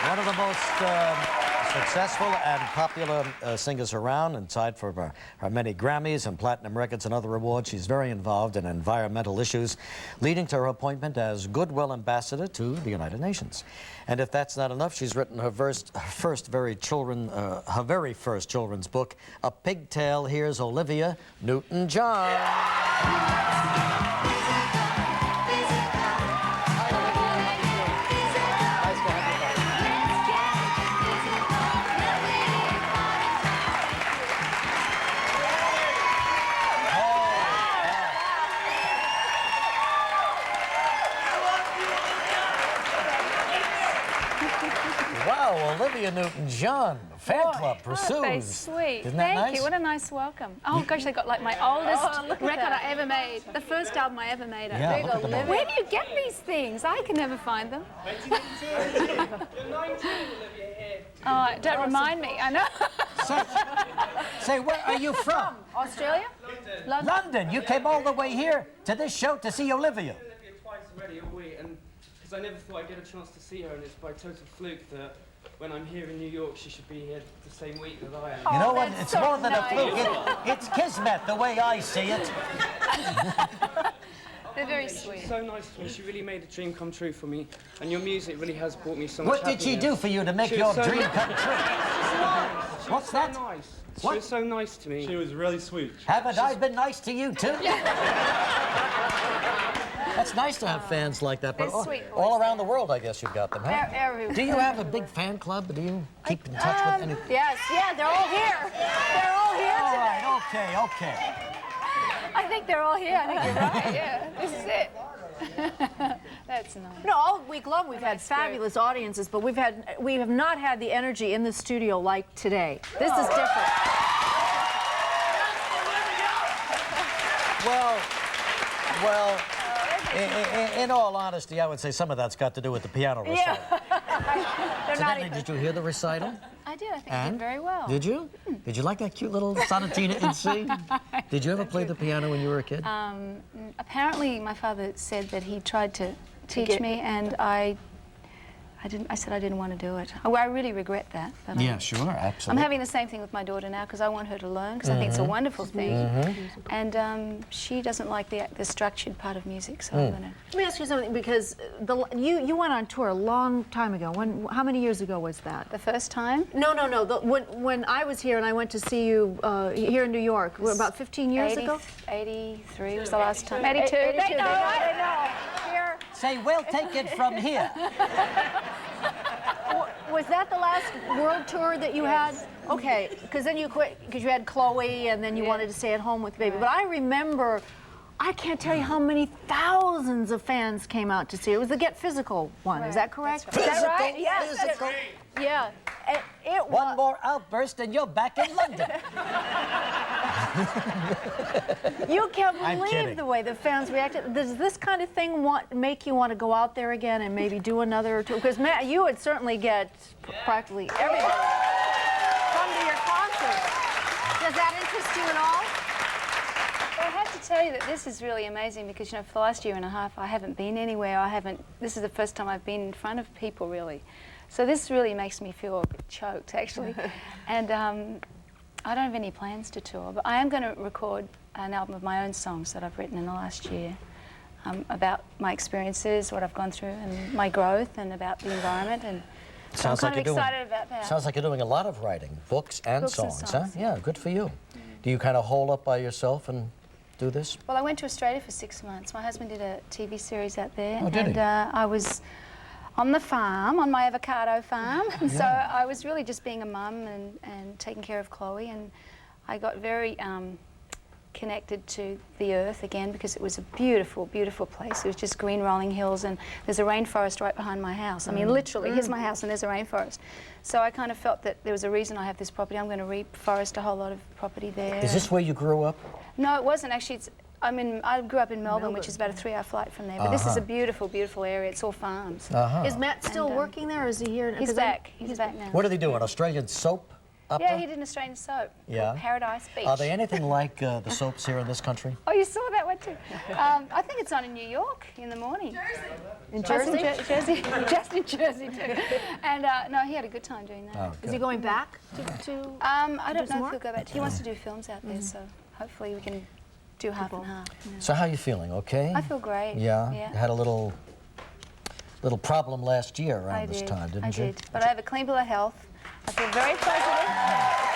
One of the most successful and popular singers around, and tied for her many Grammys and platinum records and other awards. She's very involved in environmental issues, leading to her appointment as Goodwill Ambassador to the United Nations. And if that's not enough, she's written her very first children's book, A Pigtail. Here's Olivia Newton-John. Wow, Olivia Newton-John, fan club pursues. Oh, very sweet. Isn't that nice? Thank you. What a nice welcome. Oh gosh, they got like my oldest record I ever made, the first album I ever made. Yeah, look at them all. Where do you get these things? I can never find them. 1982. You're 19, Olivia, here. Oh, don't remind me. I know. Say, where are you from? Australia? London. London. You came all the way here to this show to see Olivia. Olivia twice already all week, and because I never thought I'd get a chance to see her, and it's by total fluke that when I'm here in New York, she should be here the same week that I am. You know what? that's It's so more than nice. a fluke. It's kismet, the way I see it. They're very sweet. So nice to me. She really made a dream come true for me, and your music really has brought me so much What did she happiness. do for you to make She your was so dream nice. come true? She What's was that? So nice. What? She was so nice to me. She was really sweet. Haven't I been nice to you, too? That's nice to have fans like that. But They're sweet all boys. around the world, I guess you've got them, huh? Everywhere. Do you have a big fan club? Do you keep in touch with any? Yes, yeah, they're all here. They're all here All today. right, okay. I think they're all here. I think you're right. Yeah, this is it. That's nice. No, all week long we've had That's great. fabulous audiences, but we have not had the energy in the studio like today. This is different. Well, in all honesty, I would say some of that's got to do with the piano recital. They're not Incidentally, even. did you hear the recital? I did. I think I And? did very well. Did you? Did you like that cute little sonatina in C? Did you ever play the piano when you were a kid? Apparently, my father said that he tried to teach me, and I said I didn't want to do it. I really regret that. But Yeah, sure, I'm absolutely. having the same thing with my daughter now because I want her to learn because I think it's a wonderful thing. And she doesn't like the structured part of music, so I'm going to... Let me ask you something, because you went on tour a long time ago. How many years ago was that? The first time? No. When I was here and I went to see you here in New York, about 15 years ago? 83 was the last time. 82. 82. They know, right? They know. Here. Say, we'll take it from here. Was that the last world tour that you had? Okay, because then you quit, because you had Chloe, and then you wanted to stay at home with the baby. But I remember, I can't tell you how many thousands of fans came out to see it. It was the Get Physical one, is that correct? That's right. Is that right? Physical, Yes. physical. Yeah. It One was. more outburst and you're back in London. You can't I'm believe kidding. the way the fans reacted. Does this kind of thing make you want to go out there again and maybe do another tour? Because Matt, you would certainly get practically everybody come to your concert. Does that interest you at all? Well, I have to tell you that this is really amazing because, you know, for the last year and a half, I haven't been anywhere. This is the first time I've been in front of people, really. So this really makes me feel a bit choked, actually. And I don't have any plans to tour, but I am going to record an album of my own songs that I've written in the last year about my experiences, what I've gone through, and my growth, and about the environment. And so I'm kind of excited about that. Sounds like you're doing a lot of writing, books and Books and songs, songs. huh? Yeah, good for you. Do you kind of hole up by yourself and do this? Well, I went to Australia for 6 months. My husband did a TV series out there. Oh, did he? And I was on the farm, on my avocado farm. And so I was really just being a mum and taking care of Chloe. And I got very connected to the earth again because it was a beautiful, beautiful place. It was just green rolling hills, and there's a rainforest right behind my house. I mean, literally, here's my house and there's a rainforest. So I kind of felt that there was a reason I have this property. I'm going to reforest a whole lot of property there. Is this where you grew up? No, it wasn't actually. I grew up in Melbourne, which is about a 3-hour flight from there. But this is a beautiful, beautiful area. It's all farms. Is Matt still working there, or is he here? He's back. He's back now. What do they do, an Australian soap? up Yeah, there? he did an Australian soap Yeah. called Paradise Beach. Are they anything like the soaps here in this country? Oh, you saw that one too? I think it's on in New York in the morning. In Jersey? Jersey? Jersey. Just in Jersey too. And no, he had a good time doing that. Oh, Is he good. going back to I don't some know more? if he'll go back. He wants to do films out there, so hopefully we can do half and half. You know. So how are you feeling, okay? I feel great. Yeah? Yeah. You had a little problem last year I around this did. time, didn't I you? did. But I have a clean bill of health. I feel very positive.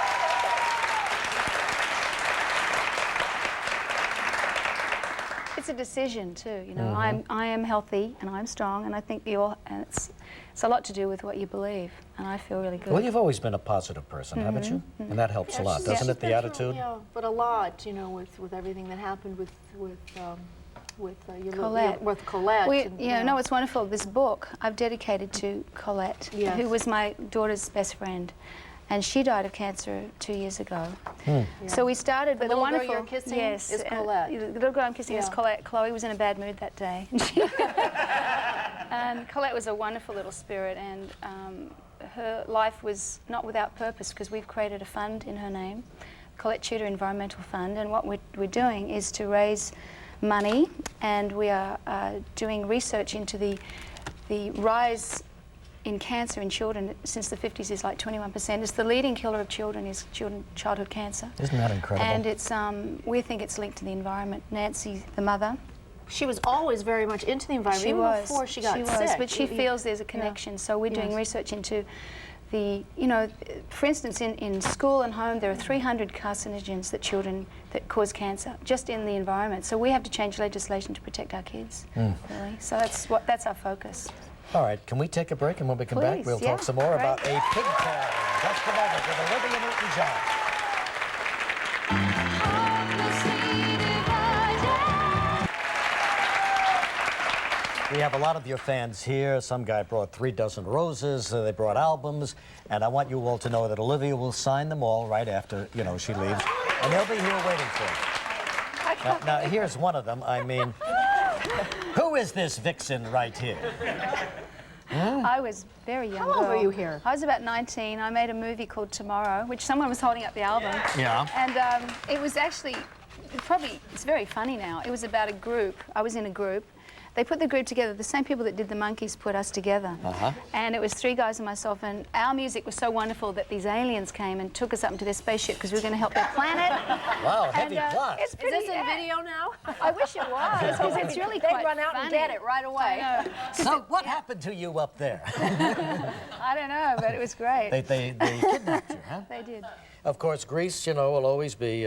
It's a decision too, you know. I am healthy and I'm strong, and I think and it's a lot to do with what you believe, and I feel really good. Well, you've always been a positive person, haven't you? And that helps a lot, she's- doesn't she's it, the been attitude? through, yeah, but a lot, you know, with everything that happened with your Colette. with Colette. and, Yeah, no, it's wonderful. This book I've dedicated to Colette, Yes. who was my daughter's best friend, and she died of cancer 2 years ago. So we started, but the little girl wonderful you're kissing yes, is Colette. The little girl I'm kissing is Yeah. Colette. Chloe was in a bad mood that day, and Colette was a wonderful little spirit, and her life was not without purpose because we've created a fund in her name, Colette Tudor Environmental Fund, and what we're doing is to raise money, and we are doing research into the rise in cancer in children since the 50s is like 21%. It's the leading killer of children is childhood cancer. Isn't that incredible? And it's we think it's linked to the environment. Nancy, the mother, She was always very much into the environment, she even was before she got sick. but she feels there's a connection. So we're doing Yes. research into you know, for instance, in school and home, there are 300 carcinogens that cause cancer just in the environment. So we have to change legislation to protect our kids. Really. So that's our focus. All right, can we take a break, and when we come back, Please, we'll yeah, talk some more great. about a pigtail. Just a moment with Olivia Newton-John. We have a lot of your fans here. Some guy brought 3 dozen roses. They brought albums. And I want you all to know that Olivia will sign them all right after, you know, she leaves. And they'll be here waiting for you. Now, here's one of them. I mean, who is this vixen right here? I was very young. How old were you here? I was about 19. I made a movie called Tomorrow, which someone was holding up the album. Yeah. And it was actually, it's very funny now. It was about a group. I was in a group. They put the group together. The same people that did the Monkees put us together. And it was 3 guys and myself. And our music was so wonderful that these aliens came and took us up into their spaceship because we were going to help their planet. Wow, heavy plot. It's Is pretty, this in video now? I wish it was, because it's really They'd quite run out funny. and get it right away. I know. So what happened to you up there? I don't know, but it was great. they kidnapped you, huh? They did. Of course, Grease, you know, will always be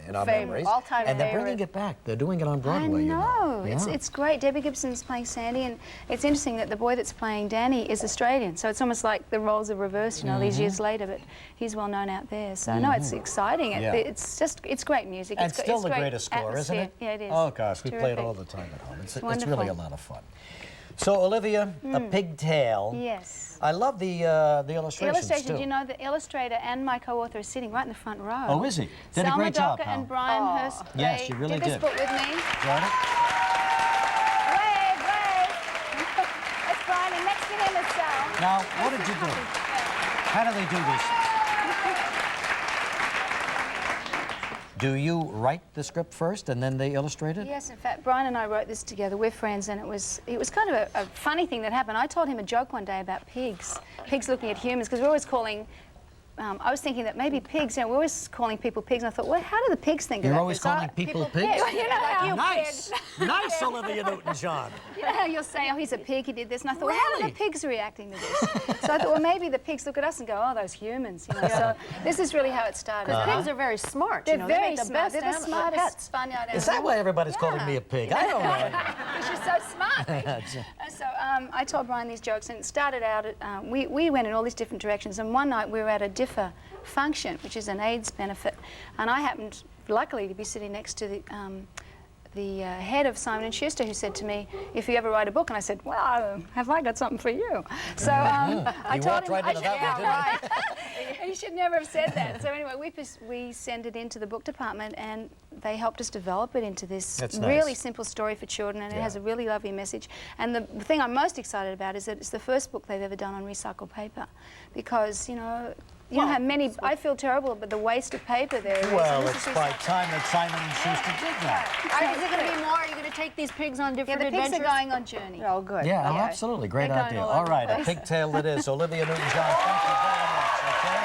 in our Favorite, memories. all-time And they're favorite. bringing it back. They're doing it on Broadway, I you know. know. Yeah. It's great. Debbie Gibson's playing Sandy, and it's interesting that the boy that's playing Danny is Australian. So it's almost like the roles are reversed, you know, these years later, but he's well known out there. So no, it's exciting. Yeah. It's great music. And it's still it's the great greatest score, isn't it? atmosphere. Yeah, it is. Oh, gosh, we play it Terrific. all the time at home. It's wonderful. really a lot of fun. So, Olivia, a pigtail. Yes. I love the The illustrations, illustration, too. you know, the illustrator and my co-author are sitting right in the front row. Oh, is he? Did a Selma great job, Docker pal. and Brian Hurst. Yes, they you really did this did. book with me. Got it? Wave, wave. That's Brian, and next to him is Sal. Now, what did you do? How do they do this? Do you write the script first and then they illustrate it? Yes, in fact, Brian and I wrote this together. We're friends, and it was kind of a funny thing that happened. I told him a joke one day about pigs looking at humans, because we're always calling. I was thinking that maybe pigs, you know, we're always calling people pigs, and I thought, well, how do the pigs think You're about always this? calling people pigs? Yeah, you know how you Nice! Nice, Olivia Newton-John. You know how you'll say, oh, he's a pig, he did this, and I thought, well, how are Really? the pigs reacting to this? So I thought, well, maybe the pigs look at us and go, oh, those humans, you know. So this is really how it started. Because pigs are very smart. They're you know, very they make the smart. best They're the smartest pets. barnyard Is that why everybody's calling me a pig? I don't know. Because you're so smart. So I told Brian these jokes, and it started out at, we went in all these different directions, and one night we were at a DIFA function, which is an AIDS benefit, and I happened, luckily, to be sitting next to the head of Simon & Schuster, who said to me, if you ever write a book, and I said, well, have I got something for you? So I He told walked him, right into that one, didn't he? You should never have said that. So anyway, we sent it into the book department, and they helped us develop it into this really simple story for children, and it has a really lovely message. And the thing I'm most excited about is that it's the first book they've ever done on recycled paper, because, you know how many, I feel terrible about the waste of paper there is. Well, it's by time that Simon and Schuster did that. Is it going to be more? Are you going to take these pigs on different the adventures? pigs are going on journey. Oh, good. Yeah, absolutely. Great They're going idea. all All over right, the a pigtail it is. Olivia Newton-John, thank you very much. Okay?